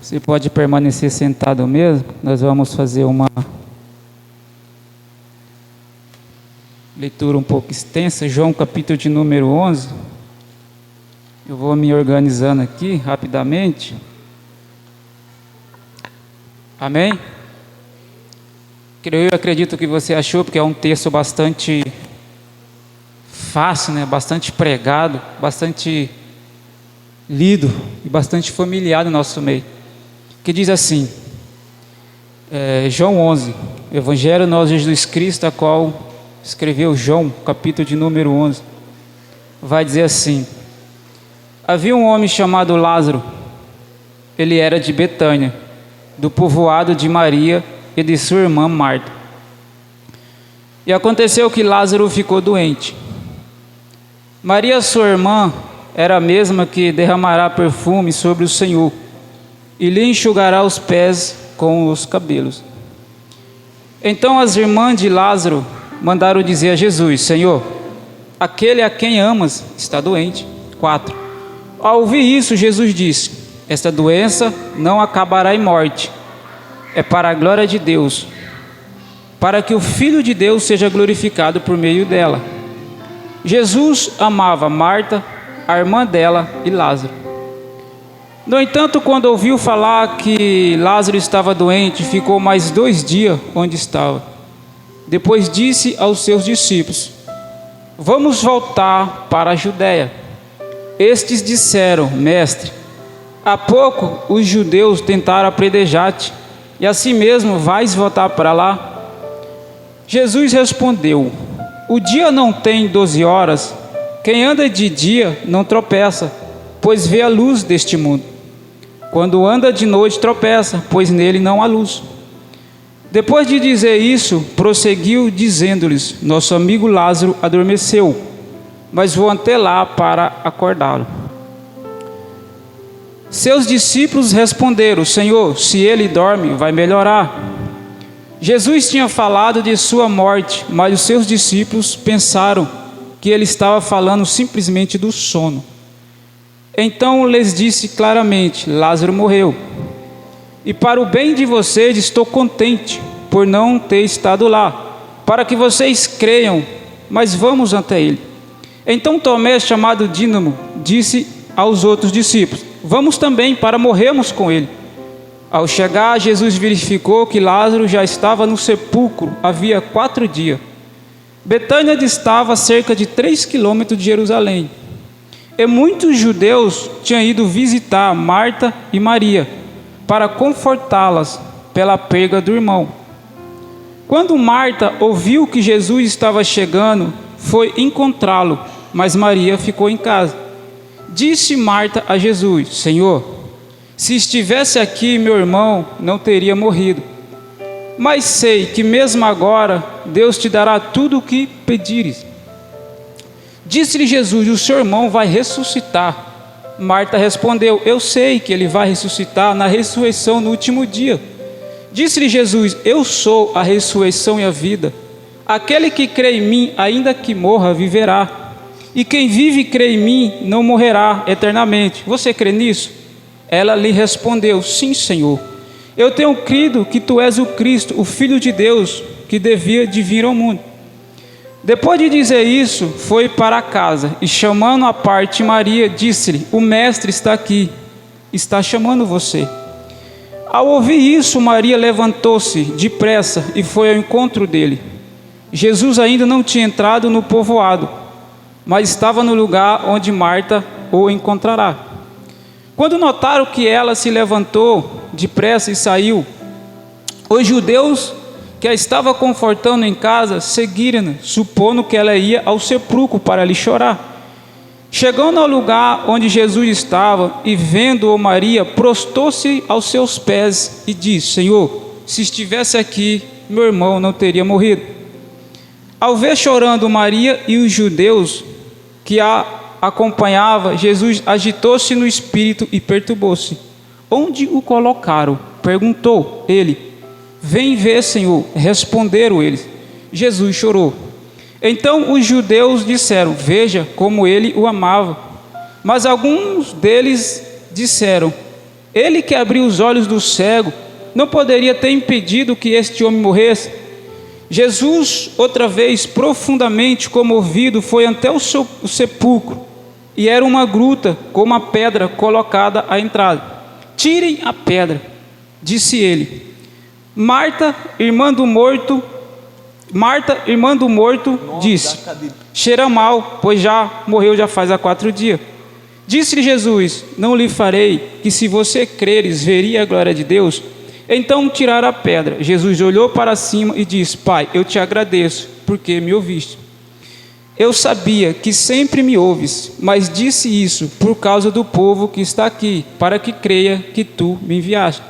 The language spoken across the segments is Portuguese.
Você pode permanecer sentado mesmo. Nós vamos fazer uma leitura um pouco extensa. João capítulo de número 11. Eu vou me organizando aqui rapidamente. Amém? Eu acredito que você achou, porque é um texto bastante fácil, né? Bastante pregado, bastante lido e bastante familiar no nosso meio. Que diz assim, João 11, Evangelho nosso Jesus Cristo, a qual escreveu João, capítulo de número 11, vai dizer assim: havia um homem chamado Lázaro, ele era de Betânia, do povoado de Maria e de sua irmã Marta. E aconteceu que Lázaro ficou doente. Maria, sua irmã, era a mesma que derramará perfume sobre o Senhor e lhe enxugará os pés com os cabelos. Então as irmãs de Lázaro mandaram dizer a Jesus: Senhor, aquele a quem amas está doente. 4. Ao ouvir isso, Jesus disse: esta doença não acabará em morte, é para a glória de Deus, para que o Filho de Deus seja glorificado por meio dela. Jesus amava Marta, a irmã dela, e Lázaro. No entanto, quando ouviu falar que Lázaro estava doente, ficou mais 2 dias onde estava. Depois disse aos seus discípulos: vamos voltar para a Judéia. Estes disseram: Mestre, há pouco os judeus tentaram apedrejar-te, e assim mesmo vais voltar para lá? Jesus respondeu: o dia não tem 12 horas, quem anda de dia não tropeça, pois vê a luz deste mundo. Quando anda de noite tropeça, pois nele não há luz. Depois de dizer isso, prosseguiu dizendo-lhes: nosso amigo Lázaro adormeceu, mas vou até lá para acordá-lo. Seus discípulos responderam: Senhor, se ele dorme, vai melhorar. Jesus tinha falado de sua morte, mas os seus discípulos pensaram que ele estava falando simplesmente do sono. Então lhes disse claramente: Lázaro morreu. E para o bem de vocês estou contente por não ter estado lá, para que vocês creiam, mas vamos até ele. Então Tomé, chamado Dídimo, disse aos outros discípulos: vamos também para morrermos com ele. Ao chegar, Jesus verificou que Lázaro já estava no sepulcro havia 4 dias. Betânia distava cerca de 3 quilômetros de Jerusalém. E muitos judeus tinham ido visitar Marta e Maria para confortá-las pela perda do irmão. Quando Marta ouviu que Jesus estava chegando, foi encontrá-lo, mas Maria ficou em casa. Disse Marta a Jesus: Senhor, se estivesse aqui, meu irmão não teria morrido. Mas sei que mesmo agora Deus te dará tudo o que pedires. Disse-lhe Jesus: o seu irmão vai ressuscitar. Marta respondeu: eu sei que ele vai ressuscitar na ressurreição no último dia. Disse-lhe Jesus: eu sou a ressurreição e a vida. Aquele que crê em mim, ainda que morra, viverá. E quem vive e crê em mim, não morrerá eternamente. Você crê nisso? Ela lhe respondeu: sim, Senhor. Eu tenho crido que tu és o Cristo, o Filho de Deus, que devia de vir ao mundo. Depois de dizer isso, foi para casa e, chamando à parte Maria, disse-lhe: o mestre está aqui, está chamando você. Ao ouvir isso, Maria levantou-se depressa e foi ao encontro dele. Jesus ainda não tinha entrado no povoado, mas estava no lugar onde Marta o encontrará. Quando notaram que ela se levantou depressa e saiu, os judeus que a estava confortando em casa seguiram-na, supondo que ela ia ao sepulcro para lhe chorar. Chegando ao lugar onde Jesus estava e vendo-o, Maria prostrou-se aos seus pés e disse: Senhor, se estivesse aqui, meu irmão não teria morrido. Ao ver chorando Maria e os judeus que a acompanhavam, Jesus agitou-se no espírito e perturbou-se. Onde o colocaram? Perguntou ele. Vem ver, Senhor, responderam eles. Jesus chorou. Então os judeus disseram: veja como ele o amava. Mas alguns deles disseram: Ele que abriu os olhos do cego, não poderia ter impedido que este homem morresse? Jesus, outra vez, profundamente comovido, foi até o sepulcro, e era uma gruta com uma pedra colocada à entrada. Tirem a pedra, disse ele. Marta, irmã do morto, disse: cheira mal, pois já morreu já faz 4 dias. Disse-lhe Jesus: não lhe farei que, se você creres, veria a glória de Deus? Então tiraram a pedra. Jesus olhou para cima e disse: Pai, eu te agradeço, porque me ouviste. Eu sabia que sempre me ouves, mas disse isso por causa do povo que está aqui, para que creia que tu me enviaste.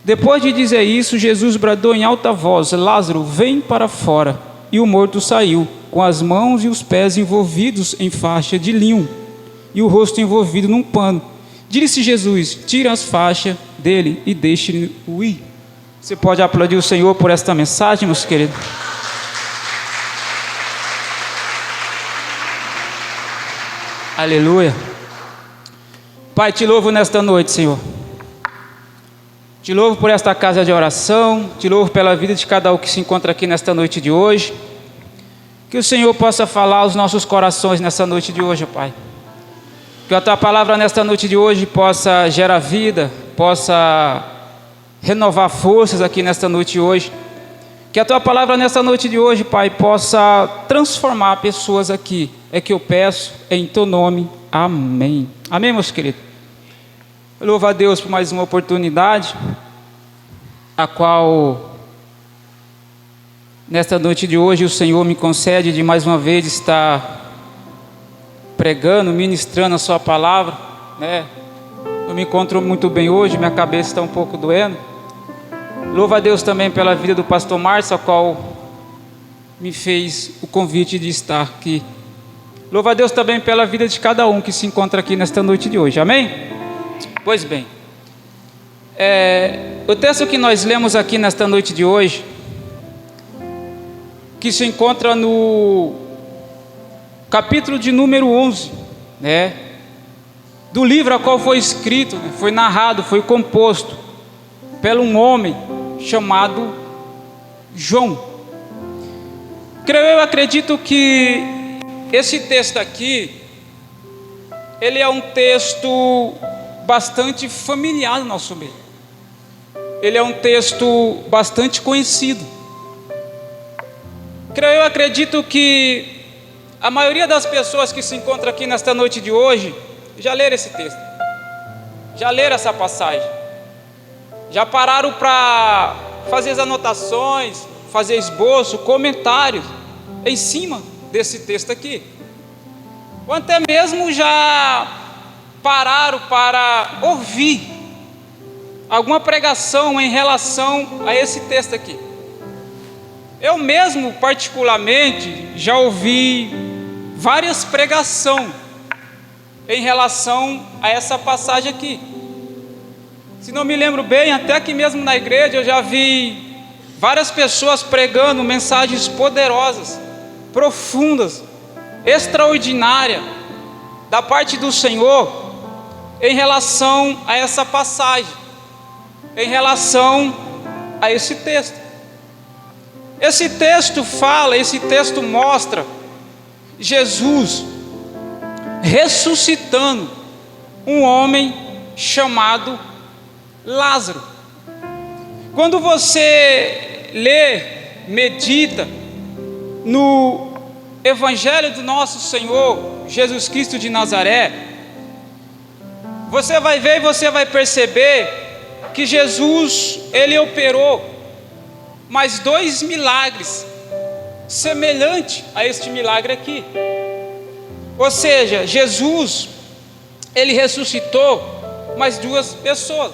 Depois de dizer isso, Jesus bradou em alta voz: Lázaro, vem para fora. E o morto saiu, com as mãos e os pés envolvidos em faixa de linho, e o rosto envolvido num pano. Disse Jesus: tira as faixas dele e deixe-o ir. Você pode aplaudir o Senhor por esta mensagem, meus queridos? Aleluia. Pai, te louvo nesta noite, Senhor. Te louvo por esta casa de oração. Te louvo pela vida de cada um que se encontra aqui nesta noite de hoje. Que o Senhor possa falar aos nossos corações nessa noite de hoje, Pai. Que a Tua palavra nesta noite de hoje possa gerar vida, possa renovar forças aqui nesta noite de hoje. Que a Tua palavra nesta noite de hoje, Pai, possa transformar pessoas aqui. É que eu peço em Teu nome. Amém. Amém, meus queridos? Eu louvo a Deus por mais uma oportunidade, a qual, nesta noite de hoje, o Senhor me concede de mais uma vez estar pregando, ministrando a sua palavra, né? Eu me encontro muito bem hoje, minha cabeça está um pouco doendo. Louvo a Deus também pela vida do pastor Márcio, a qual me fez o convite de estar aqui. Louvo a Deus também pela vida de cada um que se encontra aqui nesta noite de hoje, amém? Pois bem, o texto que nós lemos aqui nesta noite de hoje, que se encontra no capítulo de número 11, né, do livro a qual foi escrito, né, foi narrado, foi composto por um homem chamado João. Eu acredito que esse texto aqui, ele é um texto bastante familiar no nosso meio. Ele é um texto bastante conhecido. Eu acredito que a maioria das pessoas que se encontram aqui nesta noite de hoje já leram esse texto, já leram essa passagem, já pararam para fazer as anotações, fazer esboço, comentários em cima desse texto aqui, ou até mesmo já pararam para ouvir alguma pregação em relação a esse texto aqui. Eu mesmo, particularmente, já ouvi várias pregações em relação a essa passagem aqui. Se não me lembro bem, até aqui mesmo na igreja eu já vi várias pessoas pregando mensagens poderosas, profundas, extraordinárias da parte do Senhor em relação a essa passagem, em relação a esse texto. Esse texto fala, esse texto mostra Jesus ressuscitando um homem chamado Lázaro. Quando você lê, medita no Evangelho do nosso Senhor Jesus Cristo de Nazaré, você vai ver e você vai perceber que Jesus, ele operou mais 2 milagres semelhantes a este milagre aqui. Ou seja, Jesus, ele ressuscitou mais 2 pessoas.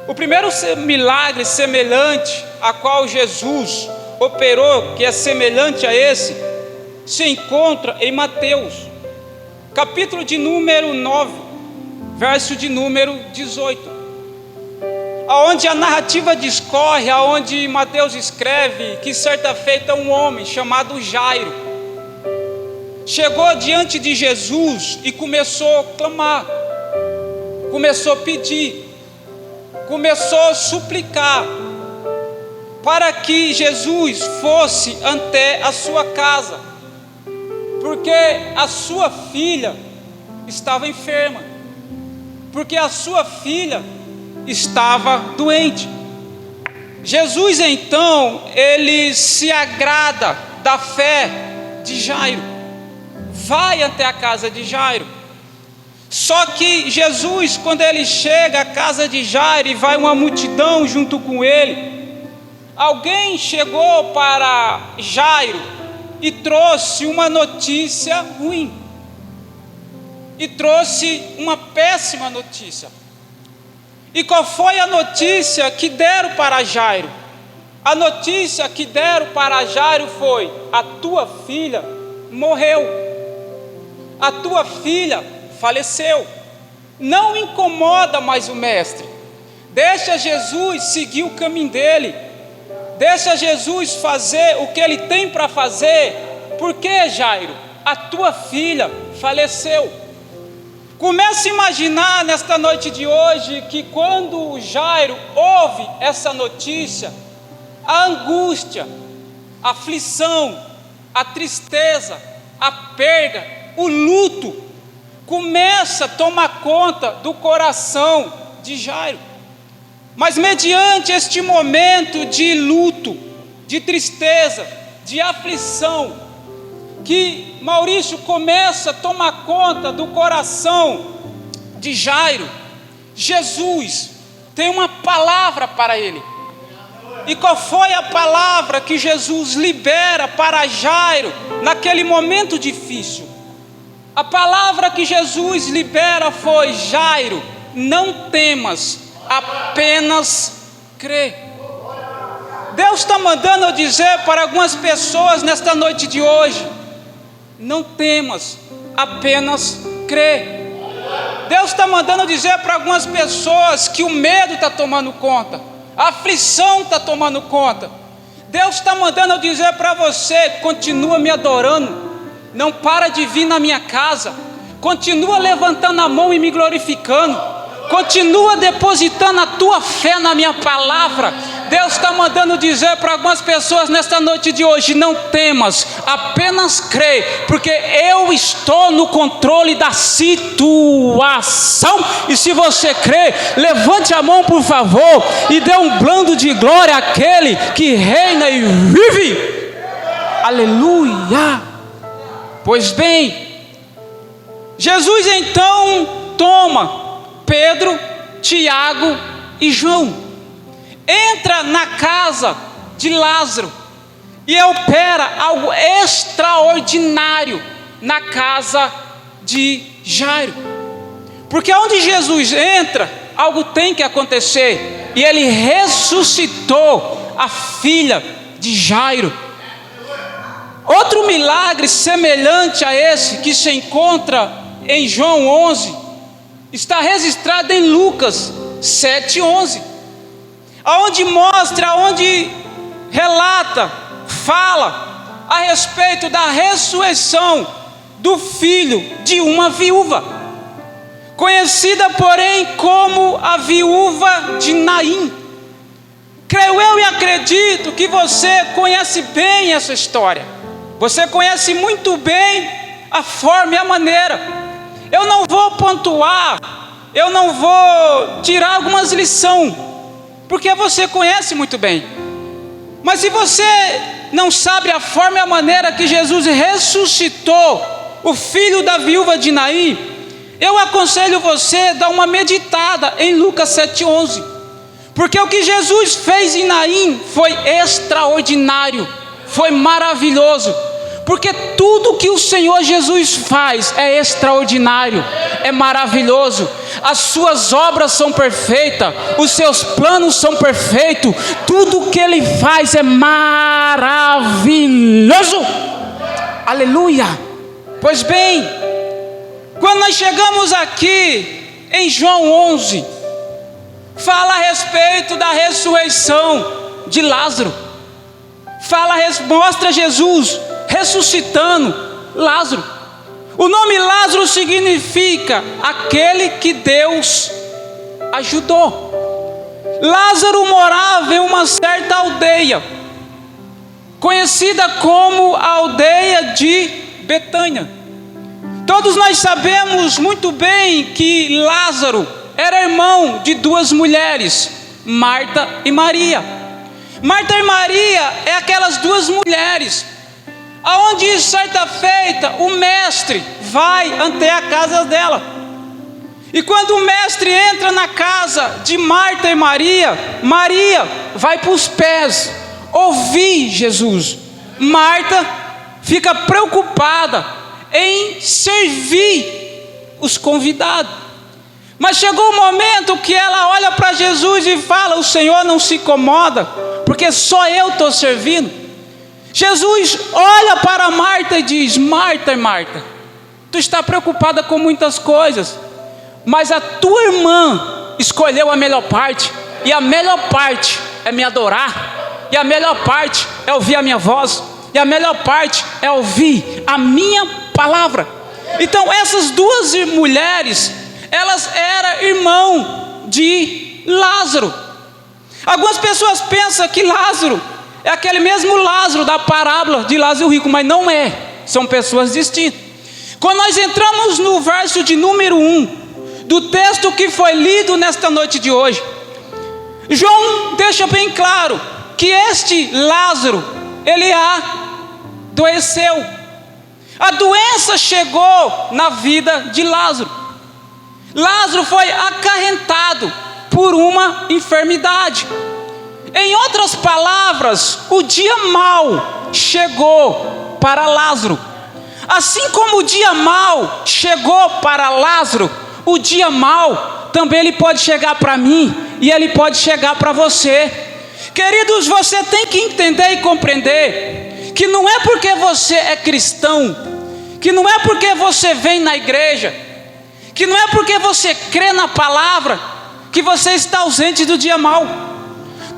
O primeiro milagre semelhante a qual Jesus operou, que é semelhante a esse, se encontra em Mateus, capítulo de número 9, verso de número 18. Aonde a narrativa discorre, aonde Mateus escreve que certa feita um homem chamado Jairo chegou diante de Jesus e começou a clamar: começou a pedir, começou a suplicar para que Jesus fosse até a sua casa, porque a sua filha estava enferma, porque a sua filha estava doente. Jesus então, ele se agrada da fé de Jairo, vai até a casa de Jairo. Só que Jesus, quando ele chega à casa de Jairo e vai uma multidão junto com ele, alguém chegou para Jairo e trouxe uma notícia ruim, e trouxe uma péssima notícia. E qual foi a notícia que deram para Jairo? A notícia que deram para Jairo foi: a tua filha morreu, a tua filha faleceu. Não incomoda mais o mestre, deixa Jesus seguir o caminho dele, deixa Jesus fazer o que ele tem para fazer. Porque, Jairo, a tua filha faleceu. Comece a imaginar nesta noite de hoje que quando Jairo ouve essa notícia, a angústia, a aflição, a tristeza, a perda, o luto começa a tomar conta do coração de Jairo. Mas mediante este momento de luto, de tristeza, de aflição, que Maurício começa a tomar conta do coração de Jairo, Jesus tem uma palavra para ele. E qual foi a palavra que Jesus libera para Jairo naquele momento difícil? A palavra que Jesus libera foi: Jairo, não temas, apenas crê. Deus está mandando eu dizer para algumas pessoas nesta noite de hoje: não temas, apenas crê. Deus está mandando dizer para algumas pessoas que o medo está tomando conta, a aflição está tomando conta. Deus está mandando dizer para você: continua me adorando, não para de vir na minha casa, continua levantando a mão e me glorificando, continua depositando a tua fé na minha palavra. Deus está mandando dizer para algumas pessoas nesta noite de hoje: não temas, apenas crê, porque eu estou no controle da situação. E se você crê, levante a mão por favor e dê um brando de glória àquele que reina e vive. Aleluia. Pois bem, Jesus então toma Pedro, Tiago e João, entra na casa de Lázaro e opera algo extraordinário na casa de Jairo. Porque onde Jesus entra, algo tem que acontecer, e ele ressuscitou a filha de Jairo. Outro milagre semelhante a esse, que se encontra em João 11, está registrado em Lucas 7:11, onde mostra, onde relata, fala a respeito da ressurreição do filho de uma viúva, conhecida porém como a viúva de Naim. Creio eu e acredito que você conhece bem essa história, você conhece muito bem a forma e a maneira. Eu não vou pontuar, eu não vou tirar algumas lições, porque você conhece muito bem. Mas se você não sabe a forma e a maneira que Jesus ressuscitou o filho da viúva de Naim, eu aconselho você a dar uma meditada em Lucas 7:11, porque o que Jesus fez em Naim foi extraordinário, foi maravilhoso. Porque tudo que o Senhor Jesus faz é extraordinário, é maravilhoso. As suas obras são perfeitas, os seus planos são perfeitos, tudo que Ele faz é maravilhoso. Aleluia. Pois bem, quando nós chegamos aqui em João 11, fala a respeito da ressurreição de Lázaro, mostra Jesus ressuscitando Lázaro. O nome Lázaro significa aquele que Deus ajudou. Lázaro morava em uma certa aldeia, conhecida como a aldeia de Betânia. Todos nós sabemos muito bem que Lázaro era irmão de duas mulheres, Marta e Maria. Marta e Maria é aquelas duas mulheres, aonde certa feita o mestre vai até a casa dela. E quando o mestre entra na casa de Marta e Maria, Maria vai para os pés ouvir Jesus. Marta fica preocupada em servir os convidados. Mas chegou o momento que ela olha para Jesus e fala: o Senhor não se incomoda, porque só eu estou servindo. Jesus olha para Marta e diz: Marta, Marta, tu está preocupada com muitas coisas, mas a tua irmã escolheu a melhor parte, e a melhor parte é me adorar, e a melhor parte é ouvir a minha voz, e a melhor parte é ouvir a minha palavra. Então essas duas mulheres, elas eram irmão de Lázaro. Algumas pessoas pensam que Lázaro é aquele mesmo Lázaro da parábola de Lázaro o rico, mas não é, são pessoas distintas. Quando nós entramos no verso de número 1 do texto que foi lido nesta noite de hoje, João deixa bem claro que este Lázaro, ele adoeceu. A doença chegou na vida de Lázaro. Lázaro foi acarretado por uma enfermidade. Em outras palavras, o dia mau chegou para Lázaro. Assim como o dia mau chegou para Lázaro, o dia mau também ele pode chegar para mim e ele pode chegar para você. Queridos, você tem que entender e compreender que não é porque você é cristão, que não é porque você vem na igreja, que não é porque você crê na palavra, que você está ausente do dia mau.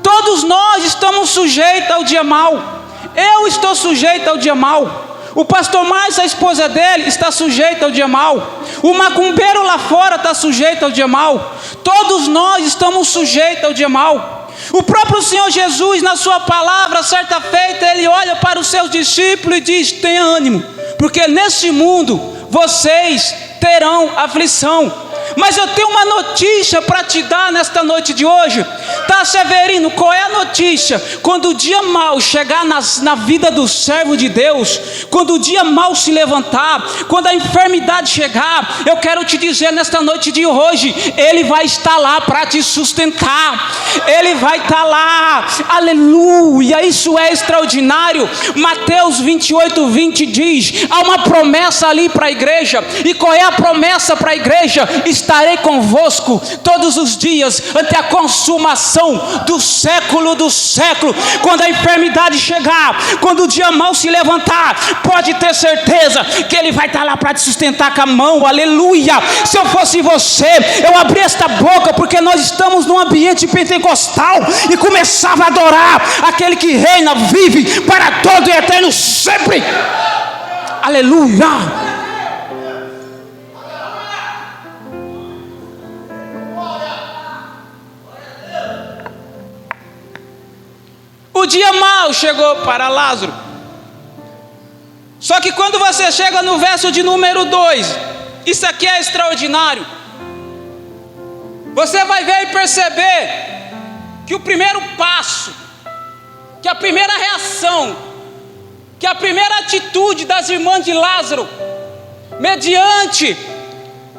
Todos nós estamos sujeitos ao dia mau. Eu estou sujeito ao dia mau. O pastor Márcio, a esposa dele, está sujeita ao dia mau. O macumbeiro lá fora está sujeito ao dia mau. Todos nós estamos sujeitos ao dia mau. O próprio Senhor Jesus, na sua palavra, certa feita, ele olha para os seus discípulos e diz: tenha ânimo, porque neste mundo vocês terão aflição. Mas eu tenho uma notícia para te dar nesta noite de hoje. Tá, Severino, qual é a notícia? Quando o dia mau chegar na vida do servo de Deus, quando o dia mau se levantar, quando a enfermidade chegar, eu quero te dizer nesta noite de hoje, Ele vai estar lá para te sustentar. Ele vai estar lá, aleluia, isso é extraordinário. Mateus 28:20 diz, há uma promessa ali para a igreja. E qual é a promessa para a igreja? Estarei convosco todos os dias, até a consumação do século do século. Quando a enfermidade chegar, quando o dia mau se levantar, pode ter certeza que Ele vai estar lá para te sustentar com a mão, aleluia. Se eu fosse você, eu abria esta boca, porque nós estamos num ambiente pentecostal, e começava a adorar aquele que reina, vive para todo e eterno sempre, aleluia. O dia mau chegou para Lázaro. Só que quando você chega no verso de número 2, isso aqui é extraordinário. Você vai ver e perceber que o primeiro passo, que a primeira reação, que a primeira atitude das irmãs de Lázaro, mediante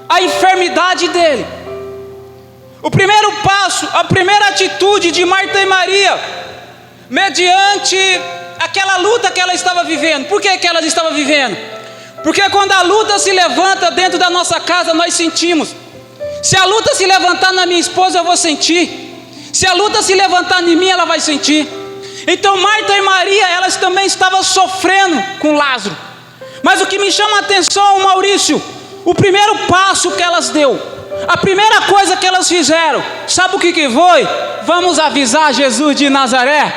a enfermidade dele, o primeiro passo, a primeira atitude de Marta e Maria, mediante aquela luta que ela estava vivendo. Por que ela estava vivendo? Porque quando a luta se levanta dentro da nossa casa, nós sentimos. Se a luta se levantar na minha esposa, eu vou sentir. Se a luta se levantar em mim, ela vai sentir. Então Marta e Maria, elas também estavam sofrendo com Lázaro. Mas o que me chama a atenção, Maurício, o primeiro passo que elas deu, A primeira coisa que elas fizeram, sabe o que foi? Vamos avisar Jesus de Nazaré.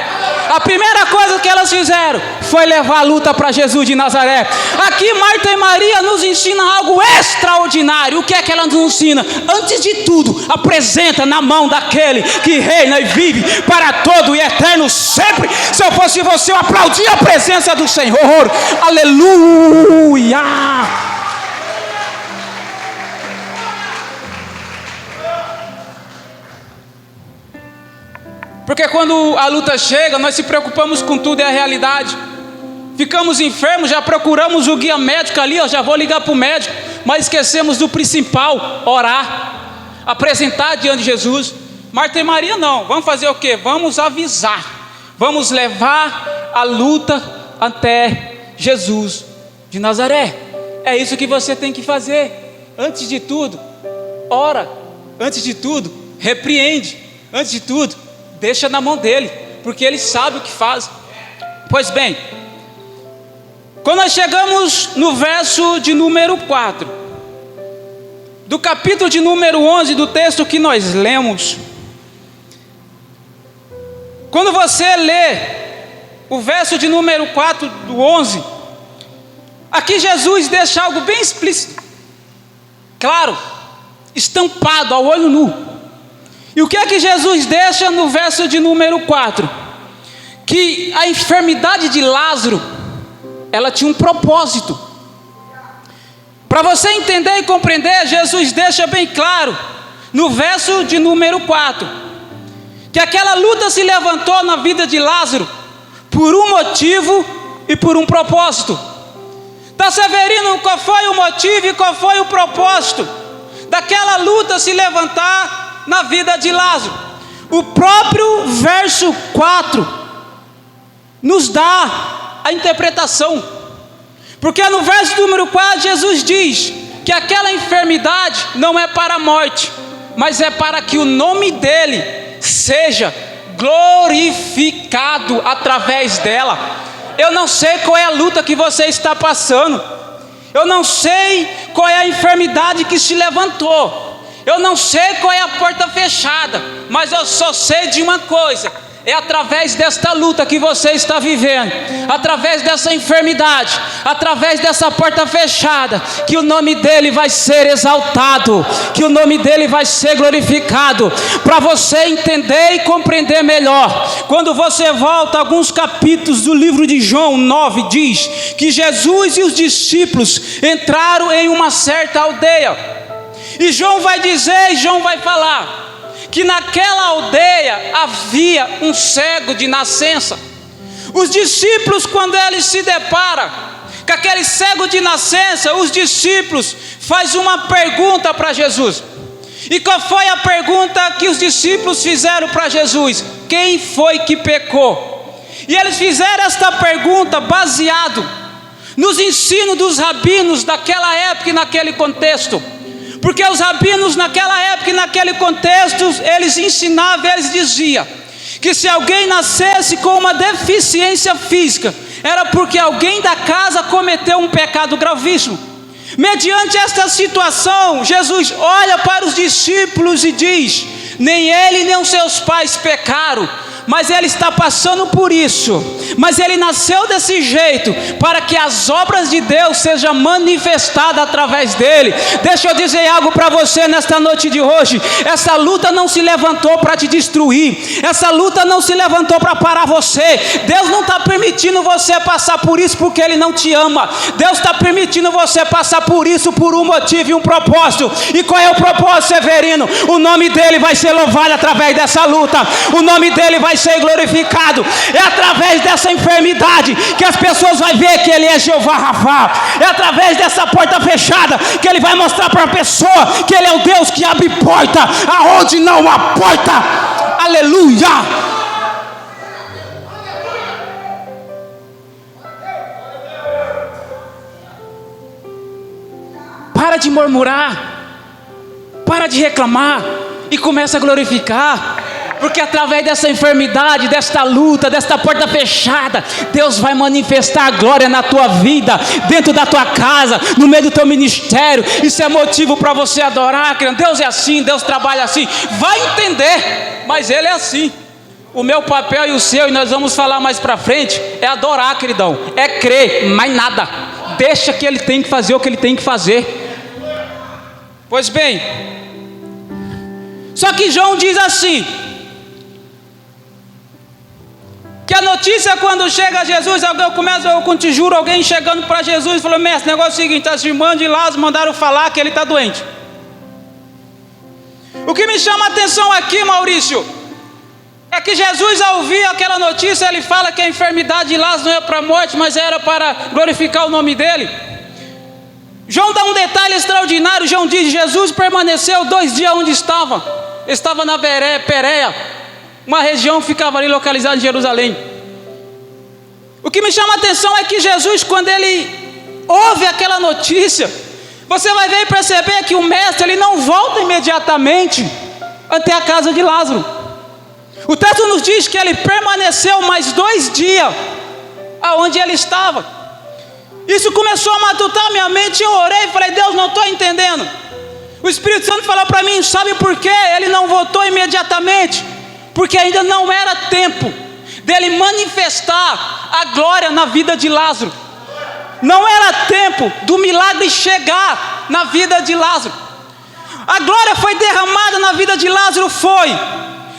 A primeira coisa que elas fizeram foi levar a luta para Jesus de Nazaré. Aqui Marta e Maria nos ensinam algo extraordinário. O que é que ela nos ensina? Antes de tudo, apresenta na mão daquele que reina e vive para todo e eterno sempre. Se eu fosse você, eu aplaudia a presença do Senhor. Aleluia! Porque quando a luta chega, nós se preocupamos com tudo, é a realidade. Ficamos enfermos, já procuramos o guia médico ali, já vou ligar para o médico, mas esquecemos do principal, orar, apresentar diante de Jesus. Marta e Maria não, vamos fazer o quê? Vamos avisar, vamos levar a luta até Jesus de Nazaré. É isso que você tem que fazer. Antes de tudo, ora. Antes de tudo, repreende. Antes de tudo, deixa na mão dele, porque ele sabe o que faz. Pois bem, quando nós chegamos no verso de número 4, do capítulo de número 11 do texto que nós lemos, quando você lê o verso de número 4 do 11, aqui Jesus deixa algo bem explícito, claro, estampado ao olho nu. E o que é que Jesus deixa no verso de número 4? Que a enfermidade de Lázaro, ela tinha um propósito. Para você entender e compreender, Jesus deixa bem claro, no verso de número 4, que aquela luta se levantou na vida de Lázaro, por um motivo e por um propósito. Tá, Severino, qual foi o motivo e qual foi o propósito daquela luta se levantar na vida de Lázaro? O próprio verso 4 nos dá a interpretação, porque no verso número 4 Jesus diz que aquela enfermidade não é para a morte, mas é para que o nome dele seja glorificado através dela. Eu não sei qual é a luta que você está passando, eu não sei qual é a enfermidade que se levantou, eu não sei qual é a porta fechada, mas eu só sei de uma coisa: é através desta luta que você está vivendo, através dessa enfermidade, através dessa porta fechada, que o nome dele vai ser exaltado, que o nome dele vai ser glorificado. Para você entender e compreender melhor, quando você volta a alguns capítulos do livro de João 9, diz que Jesus e os discípulos entraram em uma certa aldeia, e João vai dizer, e João vai falar, que naquela aldeia havia um cego de nascença. Os discípulos, quando eles se deparam com aquele cego de nascença, os discípulos fazem uma pergunta para Jesus. E qual foi a pergunta que os discípulos fizeram para Jesus? Quem foi que pecou? E eles fizeram esta pergunta baseado nos ensinos dos rabinos daquela época e naquele contexto. Porque os rabinos naquela época e naquele contexto, eles ensinavam, eles diziam que se alguém nascesse com uma deficiência física, era porque alguém da casa cometeu um pecado gravíssimo. Mediante esta situação, Jesus olha para os discípulos e diz: nem ele nem os seus pais pecaram, mas ele está passando por isso, mas ele nasceu desse jeito, para que as obras de Deus sejam manifestadas através dele. Deixa eu dizer algo para você nesta noite de hoje: essa luta não se levantou para te destruir, essa luta não se levantou para parar você. Deus não está permitindo você passar por isso porque ele não te ama. Deus está permitindo você passar por isso por um motivo e um propósito. E qual é o propósito, Severino? O nome dele vai ser louvado através dessa luta, o nome dele vai ser glorificado. É através dessa enfermidade que as pessoas vão ver que ele é Jeová Rafa. É através dessa porta fechada que ele vai mostrar para a pessoa que ele é o Deus que abre porta aonde não há porta. Aleluia! Para de murmurar, para de reclamar e começa a glorificar. porque através dessa enfermidade, desta luta, desta porta fechada, Deus vai manifestar a glória na tua vida, dentro da tua casa, no meio do teu ministério. Isso é motivo para você adorar, querido. Deus é assim, Deus trabalha assim, vai entender, mas Ele é assim. O meu papel e o seu, e nós vamos falar mais para frente, é adorar, queridão, é crer, mais nada. Deixa que Ele tem que fazer o que Ele tem que fazer. Pois bem, só que João diz assim, que a notícia quando chega a Jesus, eu te juro, alguém chegando para Jesus e falou: mestre, negócio é o seguinte, as irmãs de Lázaro mandaram falar que ele está doente. O que me chama a atenção aqui, Maurício, é que Jesus, ao ouvir aquela notícia, ele fala que a enfermidade de Lázaro não é para a morte, mas era para glorificar o nome dele. João dá um detalhe extraordinário. João diz: Jesus permaneceu 2 dias onde estava. Estava na Pérea, uma região que ficava ali localizada em Jerusalém. O que me chama a atenção é que Jesus, quando ele ouve aquela notícia, você vai ver e perceber que o mestre, ele não volta imediatamente até a casa de Lázaro. O texto nos diz que ele permaneceu mais 2 dias aonde ele estava. Isso começou a matutar minha mente. Eu orei e falei: Deus, não estou entendendo. O Espírito Santo falou para mim: sabe por quê? Ele não voltou imediatamente, porque ainda não era tempo dele manifestar a glória na vida de Lázaro. Não era tempo do milagre chegar na vida de Lázaro. A glória foi derramada na vida de Lázaro, foi.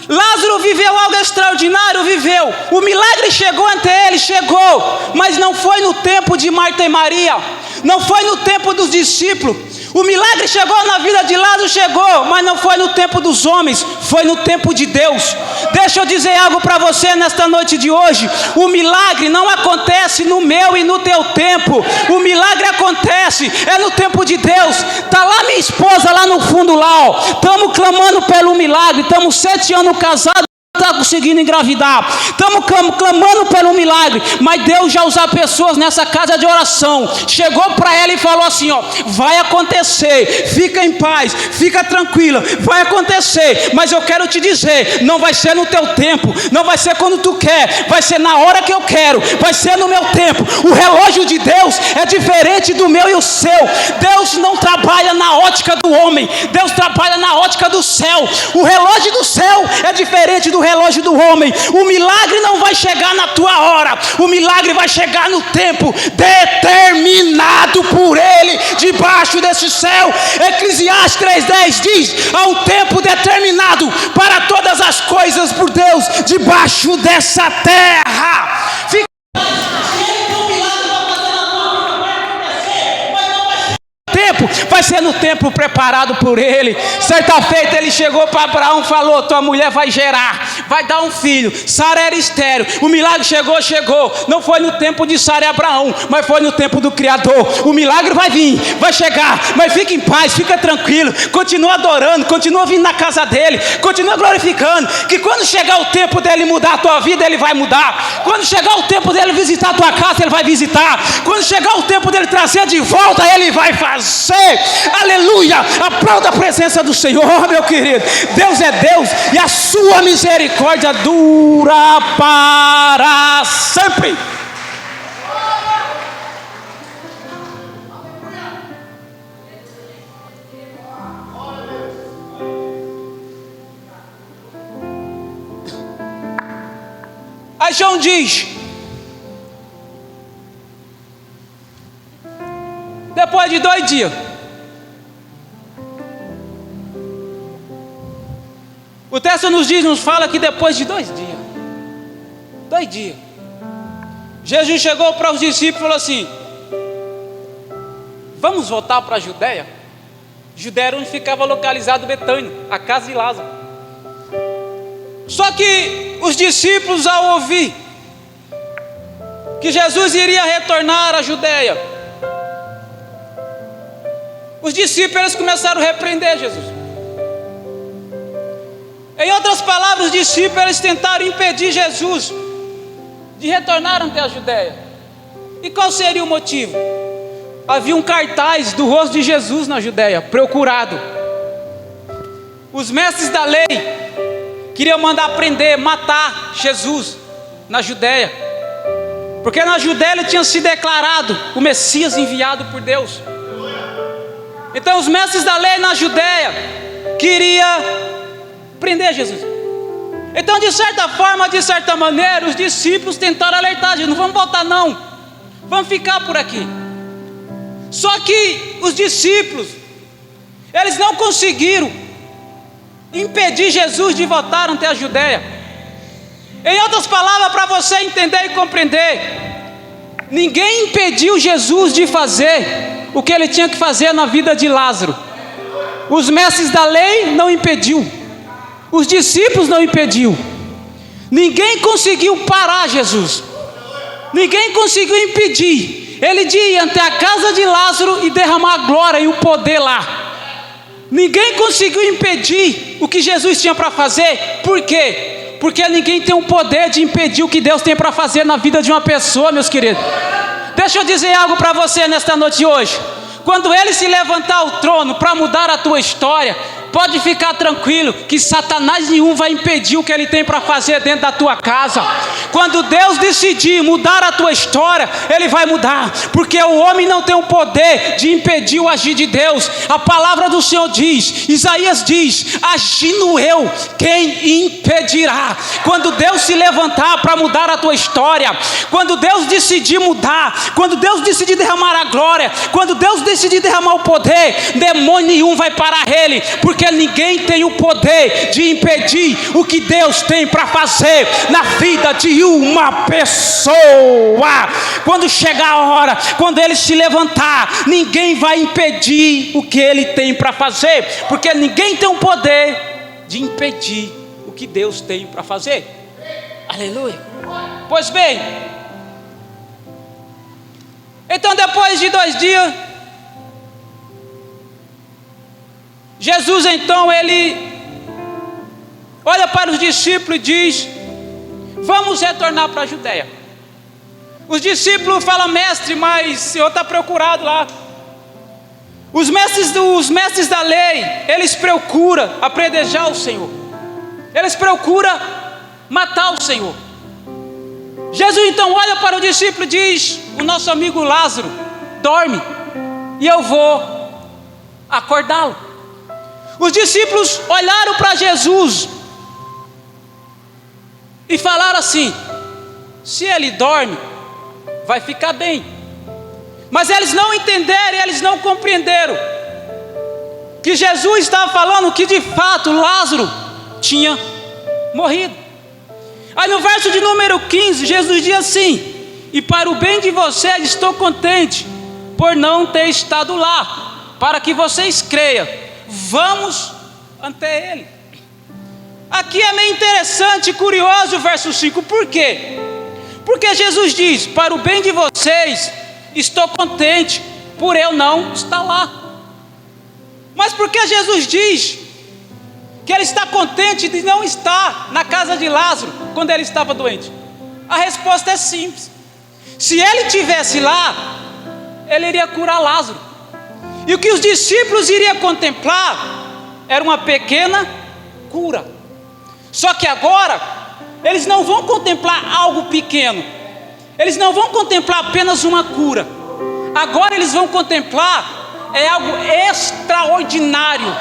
Lázaro viveu algo extraordinário, viveu. O milagre chegou até ele, chegou, mas não foi no tempo de Marta e Maria, não foi no tempo dos discípulos. O milagre chegou na vida de Lázaro, chegou, mas não foi no tempo dos homens, foi no tempo de Deus. Deixa eu dizer algo para você nesta noite de hoje: o milagre não acontece no meu e no teu tempo, o milagre acontece, é no tempo de Deus. Está lá minha esposa lá no fundo lá, ó. Estamos clamando pelo milagre, estamos 7 anos casados, está conseguindo engravidar, estamos clamando pelo milagre, mas Deus já usa pessoas nessa casa de oração, chegou para ela e falou assim: ó, vai acontecer, fica em paz, fica tranquila, vai acontecer, mas eu quero te dizer, não vai ser no teu tempo, não vai ser quando tu quer, vai ser na hora que eu quero, vai ser no meu tempo. O relógio de Deus é diferente do meu e o seu. Deus não trabalha na ótica do homem, Deus trabalha na ótica do céu. O relógio do céu é diferente do relógio do homem. O milagre não vai chegar na tua hora, o milagre vai chegar no tempo determinado por Ele, debaixo desse céu. Eclesiastes 3:10 diz: há um tempo determinado para todas as coisas por Deus, debaixo dessa terra. Vai ser no tempo preparado por Ele. Certa feita ele chegou para Abraão, falou: tua mulher vai gerar, vai dar um filho. Sara era estéril, o milagre chegou. Não foi no tempo de Sara e Abraão, mas foi no tempo do Criador. O milagre vai vir, vai chegar, mas fica em paz, fica tranquilo, continua adorando, continua vindo na casa dele, continua glorificando, que quando chegar o tempo dele mudar a tua vida, ele vai mudar. Quando chegar o tempo dele visitar a tua casa, ele vai visitar. Quando chegar o tempo dele trazer de volta, ele vai fazer. Aleluia, aplauda a presença do Senhor, meu querido. Deus é Deus e a sua misericórdia dura para sempre. Aí João diz: depois de 2 dias, o texto nos fala que depois de 2 dias, Jesus chegou para os discípulos e falou assim: vamos voltar para a Judéia. Judéia era onde ficava localizado Betânia, a casa de Lázaro. Só que os discípulos, ao ouvir que Jesus iria retornar à Judéia, os discípulos começaram a repreender Jesus. Em outras palavras, os discípulos tentaram impedir Jesus de retornar até a Judéia. E qual seria o motivo? Havia um cartaz do rosto de Jesus na Judéia, procurado. Os mestres da lei queria mandar prender, matar Jesus na Judéia, porque na Judéia ele tinha se declarado o Messias enviado por Deus. Então os mestres da lei na Judéia queriam prender Jesus. Então, de certa forma, de certa maneira, os discípulos tentaram alertar Jesus: não vamos voltar não, vamos ficar por aqui. Só que os discípulos, eles não conseguiram impedir Jesus de voltar até a Judéia. Em outras palavras, para você entender e compreender, ninguém impediu Jesus de fazer o que ele tinha que fazer na vida de Lázaro. Os mestres da lei não impediu, os discípulos não impediu, ninguém conseguiu parar Jesus, ninguém conseguiu impedir ele de ir até a casa de Lázaro e derramar a glória e o poder lá. Ninguém conseguiu impedir o que Jesus tinha para fazer. Por quê? Porque ninguém tem o poder de impedir o que Deus tem para fazer na vida de uma pessoa, meus queridos. Deixa eu dizer algo para você nesta noite de hoje. Quando ele se levantar ao trono para mudar a tua história, pode ficar tranquilo que Satanás nenhum vai impedir o que ele tem para fazer dentro da tua casa. Quando Deus decidir mudar a tua história, ele vai mudar, porque o homem não tem o poder de impedir o agir de Deus. A palavra do Senhor diz, Isaías diz: agindo eu, quem impedirá? Quando Deus se levantar para mudar a tua história, quando Deus decidir mudar, quando Deus decidir derramar a glória, quando Deus decidir derramar o poder, demônio nenhum vai parar ele, porque ninguém tem o poder de impedir o que Deus tem para fazer na vida de uma pessoa. Quando chegar a hora, quando ele se levantar, ninguém vai impedir o que ele tem para fazer, porque ninguém tem o poder de impedir o que Deus tem para fazer. Aleluia. Pois bem, então depois de 2 dias, Jesus então ele olha para os discípulos e diz: vamos retornar para a Judéia. Os discípulos falam: mestre, mas o Senhor está procurado lá. Os mestres da lei, eles procuram apedrejar o Senhor, eles procuram matar o Senhor. Jesus então olha para o discípulo e diz: o nosso amigo Lázaro dorme e eu vou acordá-lo. Os discípulos olharam para Jesus e falaram assim: se ele dorme, vai ficar bem. Mas eles não entenderam, eles não compreenderam que Jesus estava falando que de fato Lázaro tinha morrido. Aí no verso de número 15, Jesus diz assim: e para o bem de vocês estou contente por não ter estado lá, para que vocês creiam. Vamos ante ele. Aqui é meio interessante e curioso o verso 5. Por quê? Porque Jesus diz: para o bem de vocês estou contente por eu não estar lá. Mas por que Jesus diz que ele está contente de não estar na casa de Lázaro quando ele estava doente? A resposta é simples: se ele estivesse lá, ele iria curar Lázaro. E o que os discípulos iriam contemplar era uma pequena cura. Só que agora, eles não vão contemplar algo pequeno, eles não vão contemplar apenas uma cura. Agora eles vão contemplar algo extraordinário,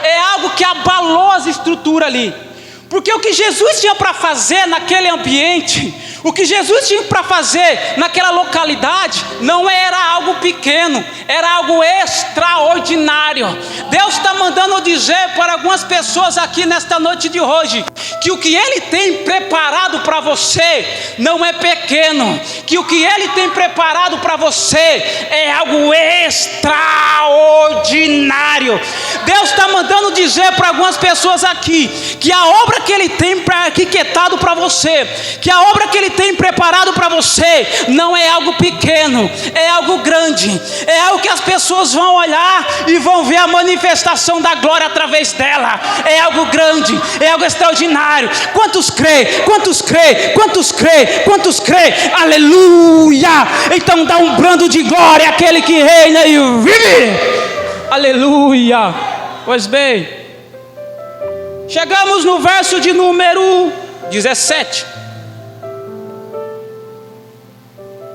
é algo que abalou as estruturas ali. Porque o que Jesus tinha para fazer naquele ambiente, o que Jesus tinha para fazer naquela localidade, não era algo pequeno, era algo extraordinário. Deus está mandando dizer para algumas pessoas aqui nesta noite de hoje, que o que Ele tem preparado para você não é pequeno, que o que Ele tem preparado para você é algo extraordinário. Deus está mandando dizer para algumas pessoas aqui, que a obra que Ele tem arquitetado para você, que a obra que Ele tem preparado para você, não é algo pequeno, é algo grande, é algo que as pessoas vão olhar e vão ver a manifestação da glória através dela. É algo grande, é algo extraordinário. Quantos crê? Quantos crê? Quantos crê? Quantos crê? Aleluia! Então dá um brando de glória àquele que reina e vive. Aleluia! Pois bem, Chegamos no verso de número 17.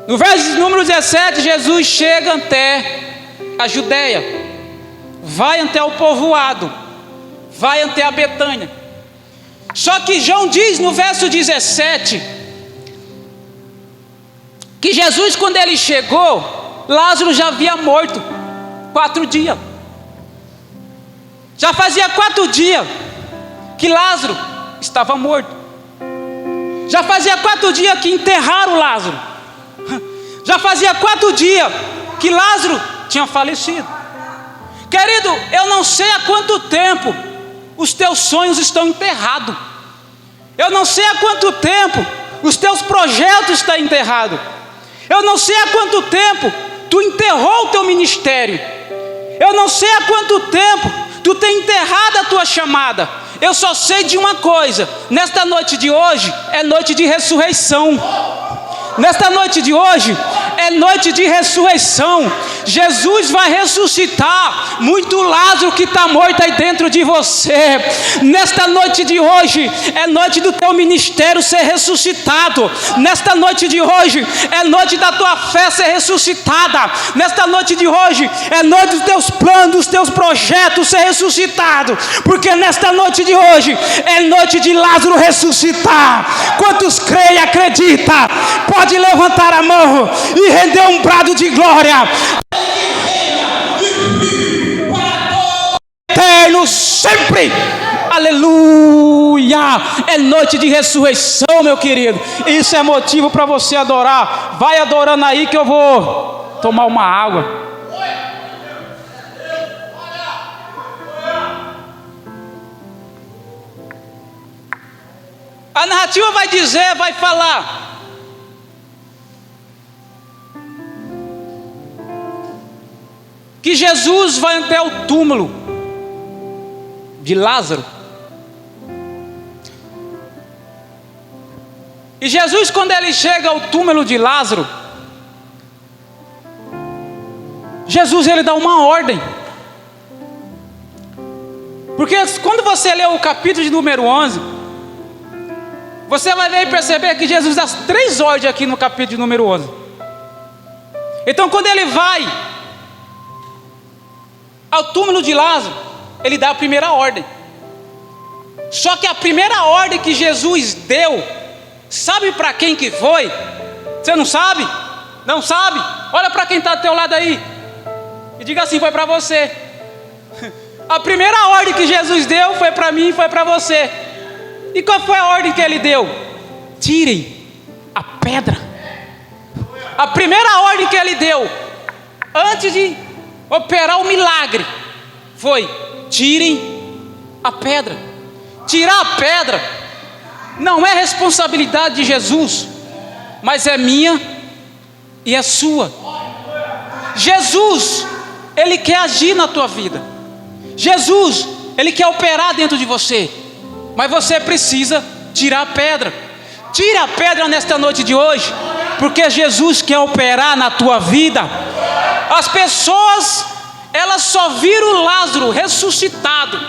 No verso de número 17, Jesus chega até a Judéia, vai até o povoado, vai até a Betânia. Só que João diz no verso 17, que Jesus, quando ele chegou, Lázaro já havia morto 4 dias. Já fazia 4 dias que Lázaro estava morto. Já fazia 4 dias que enterraram Lázaro. Já fazia 4 dias que Lázaro tinha falecido. Querido, eu não sei há quanto tempo os teus sonhos estão enterrados. Eu não sei há quanto tempo os teus projetos estão enterrados. Eu não sei há quanto tempo tu enterrou o teu ministério. Eu não sei há quanto tempo tu tem enterrado a tua chamada. Eu só sei de uma coisa: nesta noite de hoje é noite de ressurreição. Nesta noite de hoje é noite de ressurreição. Jesus vai ressuscitar muito Lázaro que está morto aí dentro de você. Nesta noite de hoje é noite do teu ministério ser ressuscitado. Nesta noite de hoje é noite da tua fé ser ressuscitada. Nesta noite de hoje é noite dos teus planos, dos teus projetos ser ressuscitado. Porque nesta noite de hoje é noite de Lázaro ressuscitar. Quantos creem e acreditam? Pode levantar a mão e render um brado de glória. Eterno sempre. Aleluia. É noite de ressurreição, meu querido. Isso é motivo para você adorar. Vai adorando aí que eu vou tomar uma água. A narrativa vai dizer, vai falar que Jesus vai até o túmulo de Lázaro. E Jesus, quando ele chega ao túmulo de Lázaro, Jesus ele dá uma ordem. Porque quando você lê o capítulo de número 11, você vai ver e perceber que Jesus dá 3 ordens aqui no capítulo de número 11. Então quando ele vai ao túmulo de Lázaro, ele dá a primeira ordem. Só que a primeira ordem que Jesus deu, sabe para quem que foi? Você não sabe? Não sabe? Olha para quem está do teu lado aí e diga assim: foi para você. A primeira ordem que Jesus deu foi para mim e foi para você. E qual foi a ordem que ele deu? Tirem a pedra. A primeira ordem que ele deu, antes de operar o milagre, foi: tirem a pedra. Tirar a pedra não é responsabilidade de Jesus, mas é minha e é sua. Jesus, ele quer agir na tua vida. Jesus, ele quer operar dentro de você, mas você precisa tirar a pedra. Tira a pedra nesta noite de hoje, porque Jesus quer operar na tua vida. As pessoas, elas só viram Lázaro ressuscitado,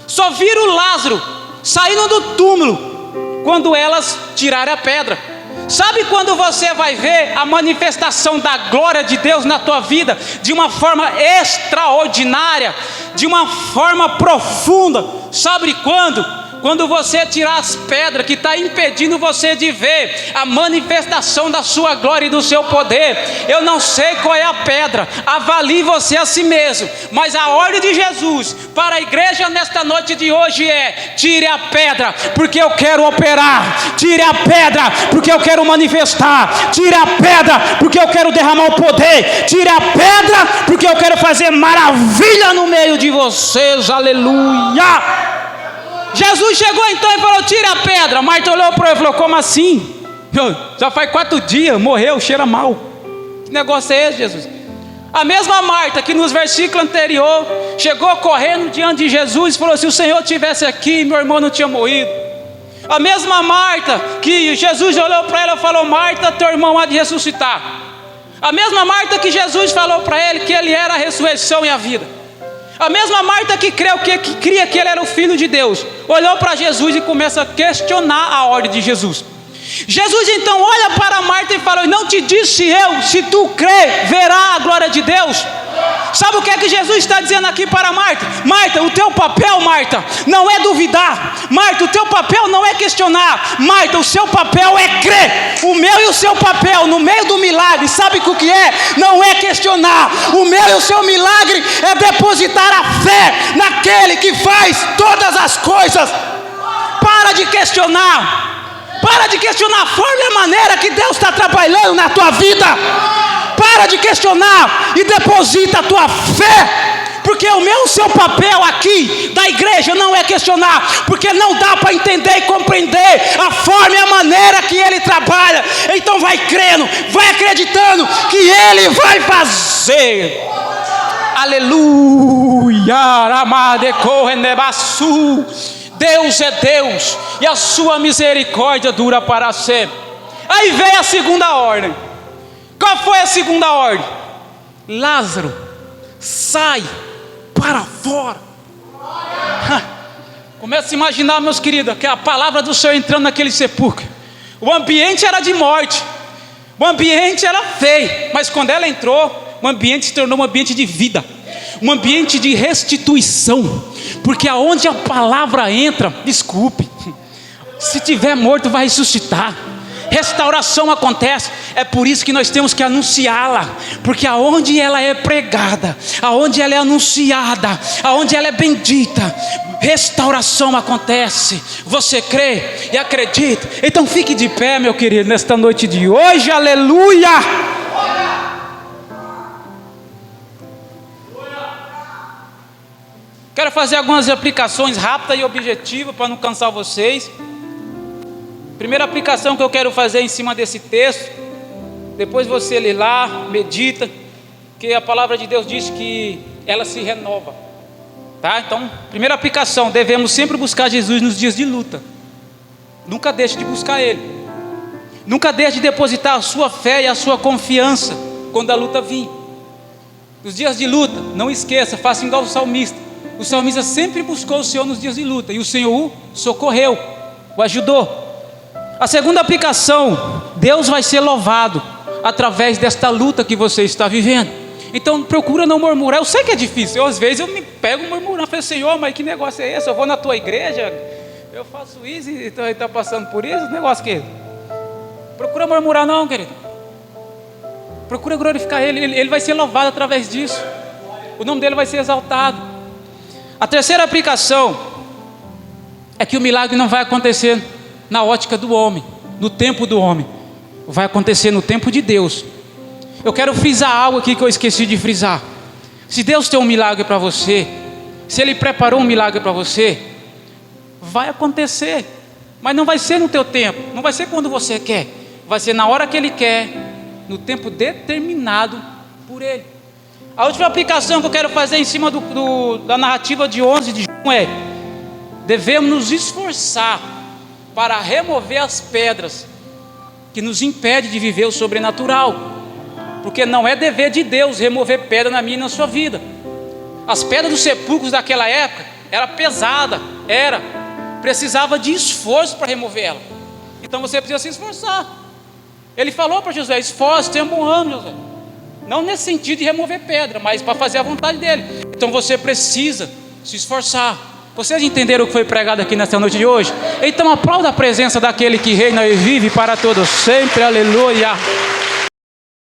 só viram Lázaro saindo do túmulo quando elas tiraram a pedra. Sabe quando você vai ver a manifestação da glória de Deus na tua vida de uma forma extraordinária, de uma forma profunda? Sabe quando? Quando você tirar as pedras que está impedindo você de ver a manifestação da sua glória e do seu poder. Eu não sei qual é a pedra, avalie você a si mesmo, mas a ordem de Jesus para a igreja nesta noite de hoje é: tire a pedra, porque eu quero operar. Tire a pedra, porque eu quero manifestar. Tire a pedra, porque eu quero derramar o poder. Tire a pedra, porque eu quero fazer maravilha no meio de vocês. Aleluia. Jesus chegou então e falou: tire a pedra. Marta olhou para ele e falou: como assim? Já faz 4 dias, morreu, cheira mal. Que negócio é esse, Jesus? A mesma Marta que nos versículos anteriores chegou correndo diante de Jesus e falou: se o Senhor estivesse aqui, meu irmão não tinha morrido. A mesma Marta que Jesus olhou para ela e falou: Marta, teu irmão há de ressuscitar. A mesma Marta que Jesus falou para ele que ele era a ressurreição e a vida. A mesma Marta que cria que ele era o Filho de Deus, olhou para Jesus e começa a questionar a ordem de Jesus. Jesus então olha para Marta e fala: não te disse eu, se tu crer, verá a glória de Deus? Sabe o que é que Jesus está dizendo aqui para Marta? Marta, o teu papel, Marta, não é duvidar. Marta, o teu papel não é questionar. Marta, o seu papel é crer. O meu e o seu papel no meio do milagre, sabe o que é? Não é questionar. O meu e o seu milagre é depositar a fé naquele que faz todas as coisas. Para de questionar. Para de questionar a forma e a maneira que Deus está trabalhando na tua vida. Para de questionar e deposita a tua fé. Porque o seu papel aqui da igreja não é questionar. Porque não dá para entender e compreender a forma e a maneira que Ele trabalha. Então vai crendo, vai acreditando que Ele vai fazer. Aleluia. Deus é Deus e a sua misericórdia dura para sempre. Aí vem a segunda ordem. Qual foi a segunda ordem? Lázaro, sai para fora. Começa a imaginar, meus queridos, que a palavra do Senhor entrando naquele sepulcro. O ambiente era de morte, o ambiente era feio, mas quando ela entrou, o ambiente se tornou um ambiente de vida, um ambiente de restituição. Porque aonde a palavra entra, desculpe, se tiver morto vai ressuscitar. Restauração acontece. É por isso que nós temos que anunciá-la. Porque aonde ela é pregada, aonde ela é anunciada, aonde ela é bendita, restauração acontece. Você crê e acredita? Então fique de pé, meu querido, nesta noite de hoje. Aleluia. Quero fazer algumas aplicações rápidas e objetivas para não cansar vocês. Primeira aplicação que eu quero fazer em cima desse texto, depois você lê lá, medita, que a palavra de Deus diz que ela se renova, tá? Então, primeira aplicação, devemos sempre buscar Jesus nos dias de luta. Nunca deixe de buscar Ele. Nunca deixe de depositar a sua fé e a sua confiança quando a luta vir. Nos dias de luta, não esqueça, faça igual o salmista. O salmista sempre buscou o Senhor nos dias de luta, e o Senhor o socorreu, o ajudou. A segunda aplicação, Deus vai ser louvado através desta luta que você está vivendo. Então procura não murmurar. Eu sei que é difícil, às vezes eu me pego murmurando, falei: Senhor, mas que negócio é esse? Eu vou na tua igreja, eu faço isso e está passando por isso, negócio que... Procura murmurar não, querido. Procura glorificar Ele vai ser louvado através disso. O nome dele vai ser exaltado. A terceira aplicação é que o milagre não vai acontecer na ótica do homem, no tempo do homem. Vai acontecer no tempo de Deus. Eu quero frisar algo aqui que eu esqueci de frisar. Se Deus tem um milagre para você, se Ele preparou um milagre para você, vai acontecer. Mas não vai ser no teu tempo, não vai ser quando você quer. Vai ser na hora que Ele quer, no tempo determinado por Ele. A última aplicação que eu quero fazer em cima da narrativa de 11 de João é: devemos nos esforçar para remover as pedras que nos impedem de viver o sobrenatural. Porque não é dever de Deus remover pedra na minha e na sua vida. As pedras dos sepulcros daquela época era pesada, precisava de esforço para remover ela. Então você precisa se esforçar. Ele falou para José: esforço, tenha um bom ânimo, José. Não nesse sentido de remover pedra, mas para fazer a vontade dele. Então você precisa se esforçar. Vocês entenderam o que foi pregado aqui nesta noite de hoje? Então aplauda a presença daquele que reina e vive para todos sempre. Aleluia.